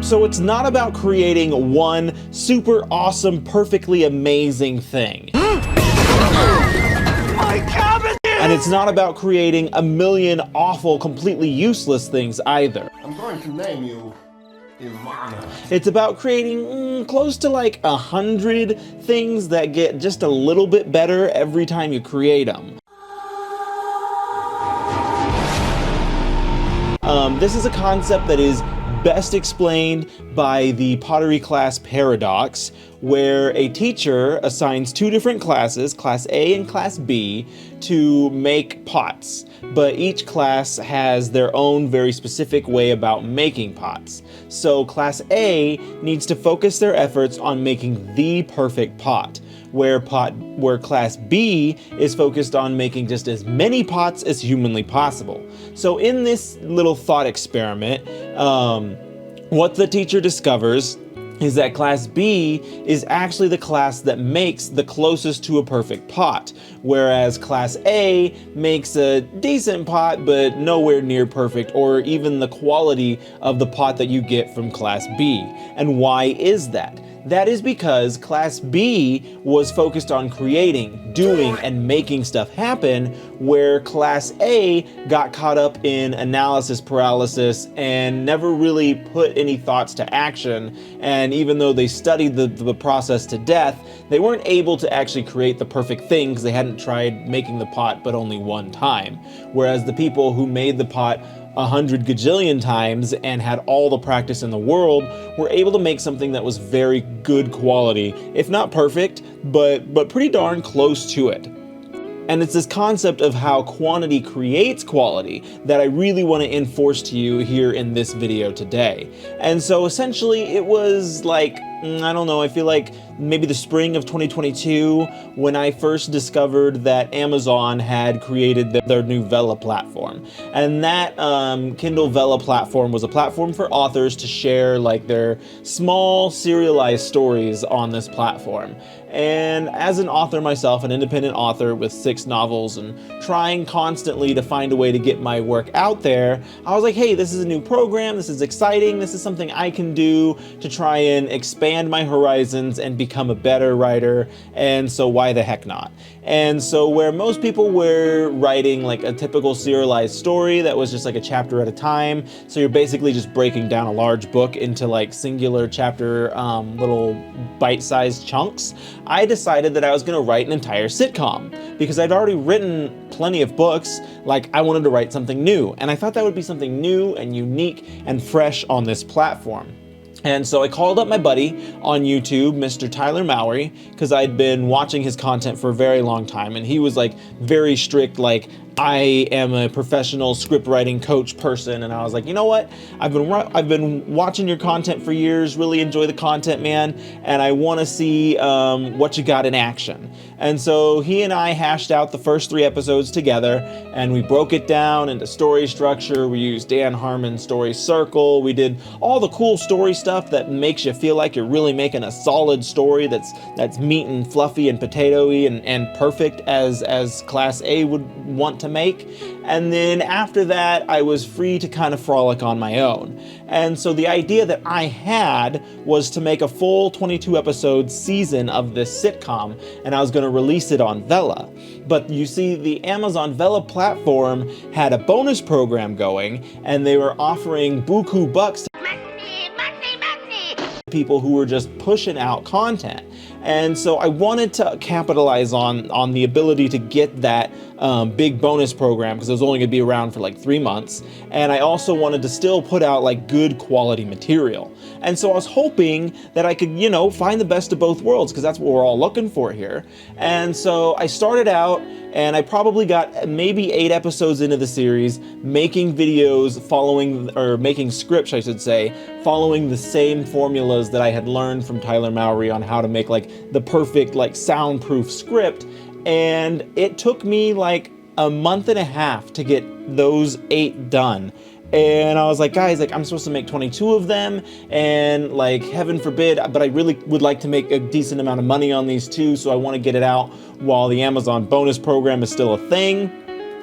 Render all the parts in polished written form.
So it's not about creating one super awesome, perfectly amazing thing. My cabin! And it's not about creating a million awful, completely useless things either. I'm going to name you Ivana. It's about creating close to like 100 things that get just a little bit better every time you create them. This is a concept that is best explained by the pottery class paradox, where a teacher assigns two different classes, class A and class B, to make pots. But each class has their own very specific way about making pots. So class A needs to focus their efforts on making the perfect pot, where class B is focused on making just as many pots as humanly possible. So in this little thought experiment, what the teacher discovers is that class B is actually the class that makes the closest to a perfect pot, whereas class A makes a decent pot but nowhere near perfect, or even the quality of the pot that you get from class B. And why is that? That is because class B was focused on creating, doing, and making stuff happen, where class A got caught up in analysis paralysis and never really put any thoughts to action. And even though they studied the process to death, they weren't able to actually create the perfect thing because they hadn't tried making the pot but only one time. Whereas the people who made the pot 100 gajillion times and had all the practice in the world were able to make something that was very good quality, if not perfect, but pretty darn close to it. And it's this concept of how quantity creates quality that I really want to enforce to you here in this video today. And so essentially it was like, I don't know, I feel like maybe the spring of 2022 when I first discovered that Amazon had created their new Vella platform. And that Kindle Vella platform was a platform for authors to share like their small serialized stories on this platform. And as an author myself, an independent author with 6 novels and trying constantly to find a way to get my work out there, I was like, hey, this is a new program, this is exciting, this is something I can do to try and expand my horizons and become a better writer, and so why the heck not? And so where most people were writing like a typical serialized story that was just like a chapter at a time, so you're basically just breaking down a large book into like singular chapter little bite-sized chunks, I decided that I was going to write an entire sitcom because I'd already written plenty of books. Like, I wanted to write something new, and I thought that would be something new and unique and fresh on this platform. And so I called up my buddy on YouTube, Mr. Tyler Mowry, because I'd been watching his content for a very long time, and he was like very strict, like, I am a professional script writing coach person, and I was like, you know what? I've been watching your content for years, really enjoy the content, man, and I want to see what you got in action. And so he and I hashed out the first 3 episodes together, and we broke it down into story structure. We used Dan Harmon's story circle. We did all the cool story stuff that makes you feel like you're really making a solid story that's meat and fluffy and potatoey and perfect as Class A would want to make. And then after that, I was free to kind of frolic on my own. And so the idea that I had was to make a full 22 episode season of this sitcom, and I was going to release it on Vella. But you see, the Amazon Vella platform had a bonus program going, and they were offering buku bucks to people who were just pushing out content. And so I wanted to capitalize on the ability to get that big bonus program, because it was only going to be around for like 3 months. And I also wanted to still put out like good quality material. And so I was hoping that I could, you know, find the best of both worlds, because that's what we're all looking for here. And so I started out, and I probably got maybe 8 episodes into the series, making videos following, or making scripts, I should say, following the same formulas that I had learned from Tyler Mowry on how to make like the perfect like soundproof script. And it took me like a month and a half to get those 8 done. And I was like, guys, like, I'm supposed to make 22 of them, and like, heaven forbid, but I really would like to make a decent amount of money on these too, so I want to get it out while the Amazon bonus program is still a thing.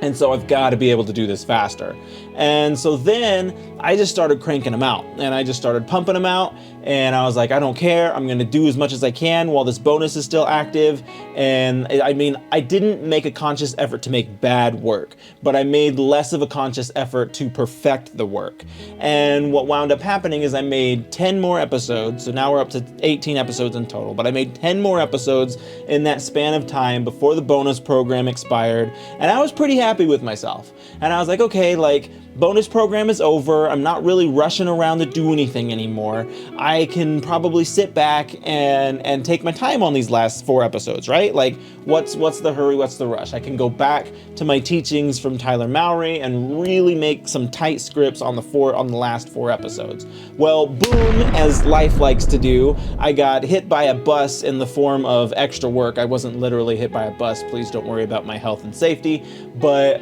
And so I've got to be able to do this faster. And so then I just started cranking them out, and I just started pumping them out, and I was like, I don't care. I'm going to do as much as I can while this bonus is still active. And I mean, I didn't make a conscious effort to make bad work, but I made less of a conscious effort to perfect the work. And what wound up happening is I made 10 more episodes. So now we're up to 18 episodes in total, but I made 10 more episodes in that span of time before the bonus program expired. And I was pretty happy with myself. And I was like, okay, like, bonus program is over. I'm not really rushing around to do anything anymore. I can probably sit back and take my time on these last 4 episodes, right? Like, what's the hurry? What's the rush? I can go back to my teachings from Tyler Mowry and really make some tight scripts on the last 4 episodes. Well, boom, as life likes to do, I got hit by a bus in the form of extra work. I wasn't literally hit by a bus. Please don't worry about my health and safety. But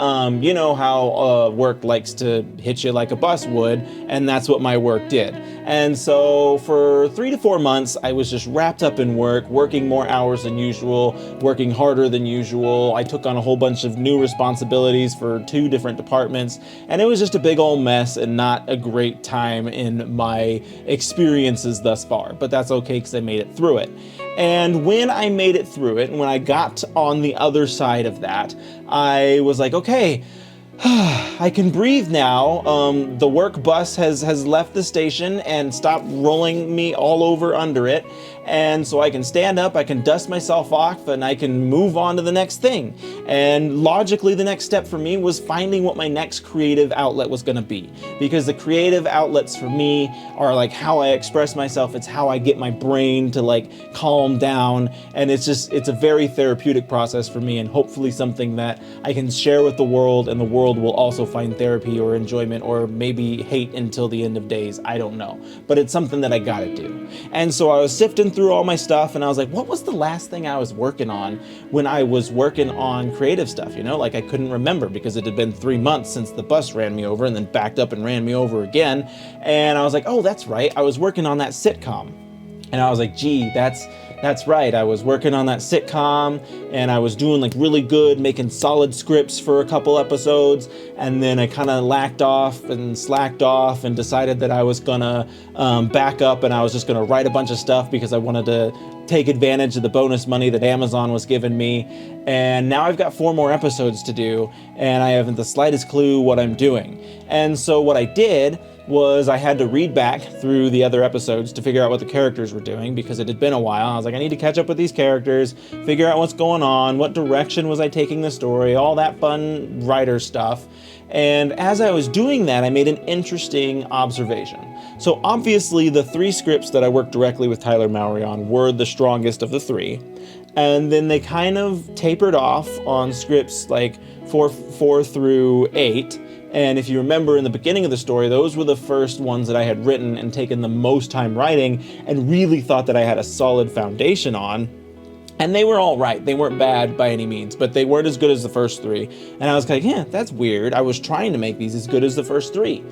you know how work likes to hit you like a bus would, and that's what my work did. And so for 3 to 4 months, I was just wrapped up in work, working more hours than usual, working harder than usual. I took on a whole bunch of new responsibilities for 2 different departments, and it was just a big old mess and not a great time in my experiences thus far. But that's okay, because I made it through it. And when I made it through it, and when I got on the other side of that, I was like, okay, I can breathe now. The work bus has left the station and stopped rolling me all over under it. And so I can stand up, I can dust myself off, and I can move on to the next thing. And logically, the next step for me was finding what my next creative outlet was going to be. Because the creative outlets for me are like how I express myself. It's how I get my brain to like calm down. And it's a very therapeutic process for me, and hopefully something that I can share with the world, and the world will also find therapy or enjoyment, or maybe hate until the end of days. I don't know. But it's something that I gotta do. And so I was sifting through all my stuff, and I was like, what was the last thing I was working on when I was working on creative stuff? You know, like, I couldn't remember, because it had been 3 months since the bus ran me over and then backed up and ran me over again. And I was like, oh, that's right. I was working on that sitcom. And I was like, gee, that's right. I was working on that sitcom, and I was doing like really good, making solid scripts for a couple episodes. And then I kind of slacked off and decided that I was gonna back up, and I was just gonna write a bunch of stuff because I wanted to take advantage of the bonus money that Amazon was giving me. And now I've got 4 more episodes to do, and I haven't the slightest clue what I'm doing. And so what I did was I had to read back through the other episodes to figure out what the characters were doing, because it had been a while. I was like, I need to catch up with these characters, figure out what's going on, what direction was I taking the story, all that fun writer stuff. And as I was doing that, I made an interesting observation. So obviously the 3 scripts that I worked directly with Tyler Mowry on were the strongest of the 3. And then they kind of tapered off on scripts like 4 through 8. And if you remember in the beginning of the story, those were the first ones that I had written and taken the most time writing and really thought that I had a solid foundation on. And they were all right. They weren't bad by any means, but they weren't as good as the first 3. And I was like, yeah, that's weird. I was trying to make these as good as the first 3.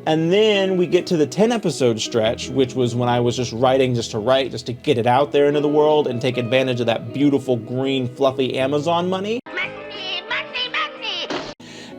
And then we get to the 10 episode stretch, which was when I was just writing just to write, just to get it out there into the world and take advantage of that beautiful green fluffy Amazon money.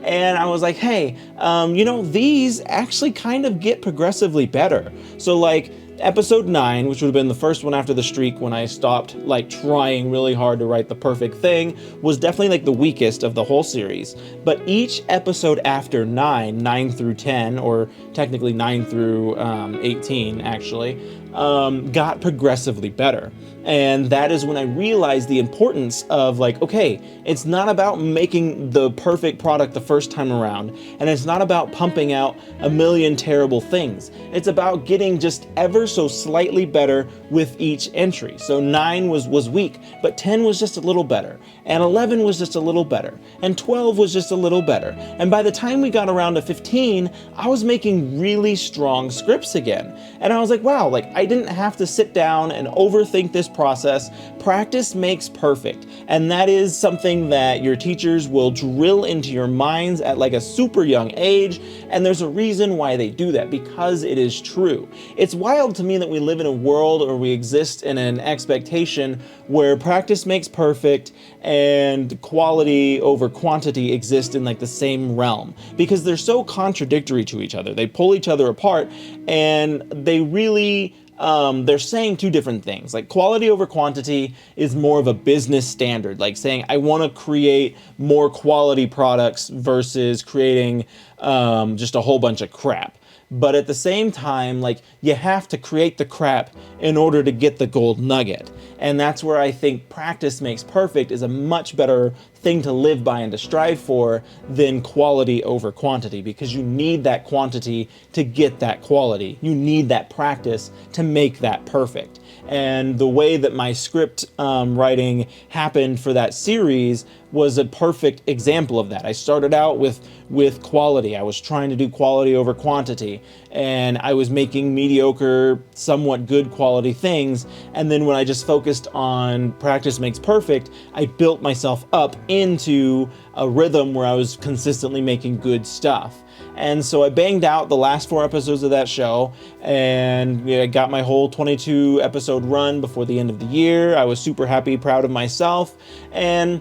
And I was like, hey, you know, these actually kind of get progressively better. So like episode 9, which would have been the first one after the streak when I stopped like trying really hard to write the perfect thing, was definitely like the weakest of the whole series. But each episode after 9 through 10, or technically 9 through 18 actually, got progressively better. And that is when I realized the importance of like, okay, it's not about making the perfect product the first time around, and it's not about pumping out a million terrible things. It's about getting just ever so slightly better with each entry. So 9 was weak, but 10 was just a little better, and 11 was just a little better, and 12 was just a little better. And by the time we got around to 15, I was making really strong scripts again. And I was like, wow, like I didn't have to sit down and overthink this process. Practice makes perfect. And that is something that your teachers will drill into your minds at like a super young young age, and there's a reason why they do that, because it is true. It's wild to me that we live in a world, or we exist in an expectation where practice makes perfect and quality over quantity exist in like the same realm, because they're so contradictory to each other. They pull each other apart, and they really they're saying two different things. Like, quality over quantity is more of a business standard, like saying I want to create more quality products versus creating just a whole bunch of crap. But at the same time, like, you have to create the crap in order to get the gold nugget. And that's where I think practice makes perfect is a much better thing to live by and to strive for than quality over quantity, because you need that quantity to get that quality. You need that practice to make that perfect. And the way that my script writing happened for that series was a perfect example of that. I started out with quality. I was trying to do quality over quantity, and I was making mediocre, somewhat good quality things. And then when I just focused on practice makes perfect, I built myself up into a rhythm where I was consistently making good stuff. And so I banged out the last 4 episodes of that show, and I got my whole 22 episode run before the end of the year. I was super happy, proud of myself, and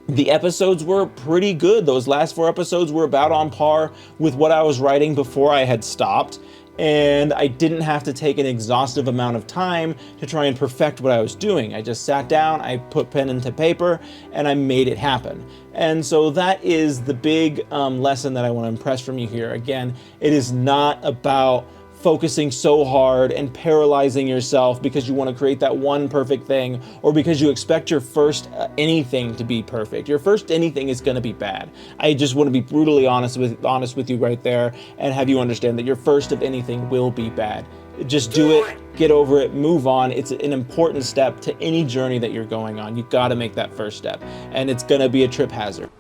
the episodes were pretty good. Those last 4 episodes were about on par with what I was writing before I had stopped. And I didn't have to take an exhaustive amount of time to try and perfect what I was doing. I just sat down, I put pen into paper, and I made it happen. And so that is the big lesson that I want to impress from you here. Again, it is not about focusing so hard and paralyzing yourself because you want to create that one perfect thing, or because you expect your first anything to be perfect. Your first anything is going to be bad. I just want to be brutally honest with you right there, and have you understand that your first of anything will be bad. Just do it, get over it, move on. It's an important step to any journey that you're going on. You got to make that first step, and it's going to be a trip hazard.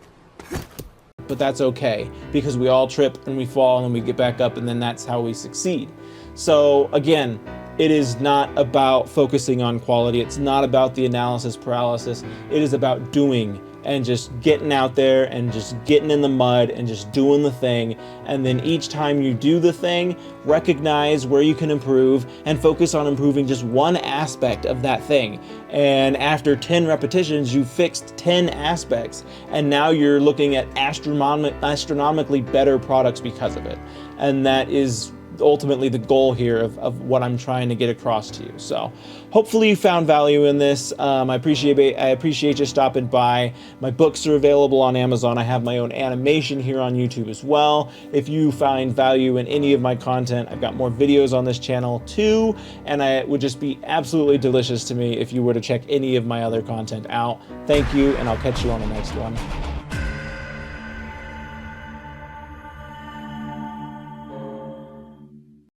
But that's okay, because we all trip and we fall and we get back up, and then that's how we succeed. So again, it is not about focusing on quality. It's not about the analysis paralysis. It is about doing and just getting out there and just getting in the mud and just doing the thing. And then each time you do the thing, recognize where you can improve and focus on improving just one aspect of that thing. And after 10 repetitions, you fixed 10 aspects, and now you're looking at astronomically better products because of it. And that is ultimately the goal here of what I'm trying to get across to you. So hopefully you found value in this. I appreciate you stopping by. My books are available on Amazon. I have my own animation here on YouTube as well. If you find value in any of my content, I've got more videos on this channel too, and it would just be absolutely delicious to me if you were to check any of my other content out. Thank you, and I'll catch you on the next one.